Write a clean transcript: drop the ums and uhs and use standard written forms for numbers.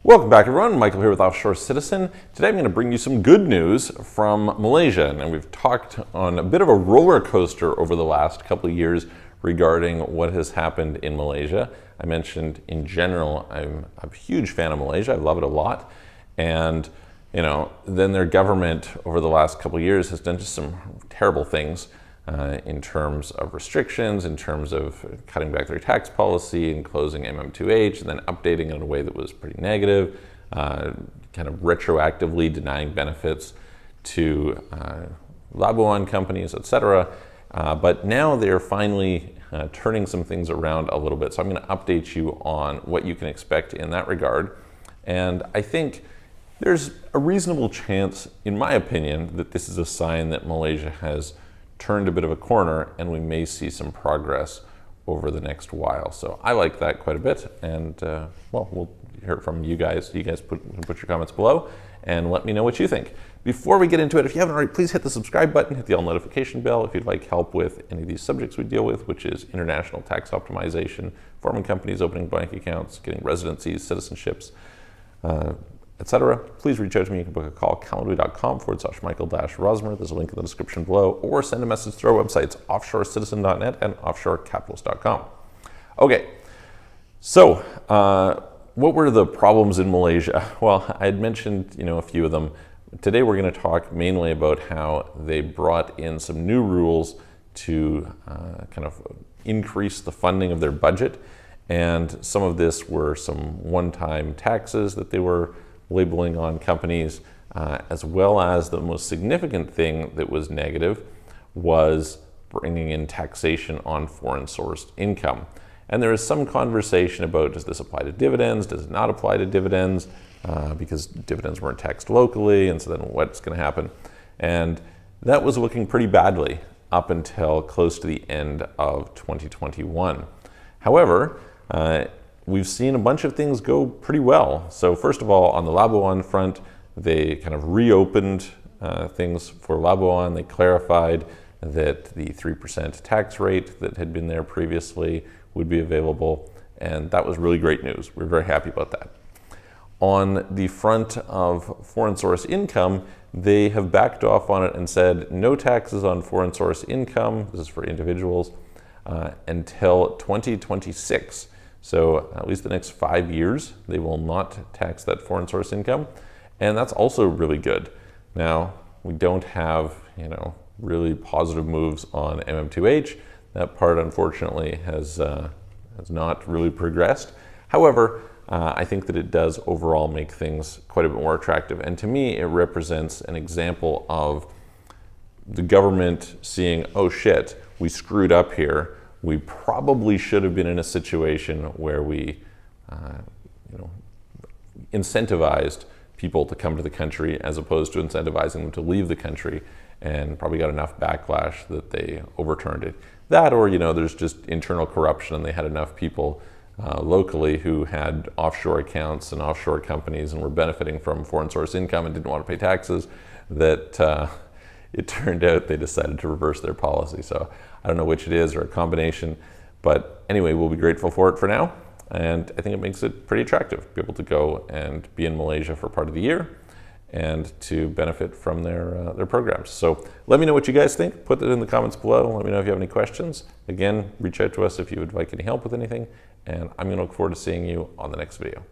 Welcome back, everyone. Michael here with Offshore Citizen. Today I'm going to bring you some good news from Malaysia. And we've talked on a bit of a roller coaster over the last couple of years regarding what has happened in Malaysia. I mentioned in general, I'm a huge fan of Malaysia. I love it a lot. And, then their government over the last couple of years has done just some terrible things in terms of restrictions, in terms of cutting back their tax policy and closing MM2H and then updating it in a way that was pretty negative, kind of retroactively denying benefits to Labuan companies, etc. But now they're finally turning some things around a little bit. So I'm going to update you on what you can expect in that regard. And I think there's a reasonable chance, in my opinion, that this is a sign that Malaysia has turned a bit of a corner and we may see some progress over the next while. So I like that quite a bit, and we'll hear from you guys. You guys put your comments below and let me know what you think. Before we get into it, if you haven't already, please hit the subscribe button, hit the all notification bell if you'd like help with any of these subjects we deal with, which is international tax optimization, forming companies, opening bank accounts, getting residencies, citizenships, etc. Please reach out to me. You can book a call, calendly.com/Michael-Rosmer. There's a link in the description below, or send a message through our websites, offshorecitizen.net and offshorecapitals.com. Okay, so what were the problems in Malaysia? Well, I had mentioned a few of them. Today we're going to talk mainly about how they brought in some new rules to kind of increase the funding of their budget. And some of this were some one-time taxes that they were labeling on companies, as well as the most significant thing that was negative was bringing in taxation on foreign sourced income. And there is some conversation about, does this apply to dividends? Does it not apply to dividends? Because dividends weren't taxed locally, and so then what's going to happen? And that was looking pretty badly up until close to the end of 2021. However, we've seen a bunch of things go pretty well. So first of all, on the Labuan front, they kind of reopened things for Labuan. They clarified that the 3% tax rate that had been there previously would be available, and that was really great news. We're very happy about that. On the front of foreign source income, they have backed off on it and said no taxes on foreign source income, this is for individuals, until 2026. So at least the next 5 years, they will not tax that foreign source income. And that's also really good. Now, we don't have, really positive moves on MM2H. That part, unfortunately, has not really progressed. However, I think that it does overall make things quite a bit more attractive. And to me, it represents an example of the government seeing, oh shit, we screwed up here. We probably should have been in a situation where we, incentivized people to come to the country as opposed to incentivizing them to leave the country, and probably got enough backlash that they overturned it. That, or there's just internal corruption, and they had enough people locally who had offshore accounts and offshore companies and were benefiting from foreign source income and didn't want to pay taxes, that it turned out they decided to reverse their policy. So I don't know which it is, or a combination, but anyway, we'll be grateful for it for now. And I think it makes it pretty attractive to be able to go and be in Malaysia for part of the year and to benefit from their programs. So let me know what you guys think. Put it in the comments below. Let me know if you have any questions. Again, reach out to us if you would like any help with anything. And I'm going to look forward to seeing you on the next video.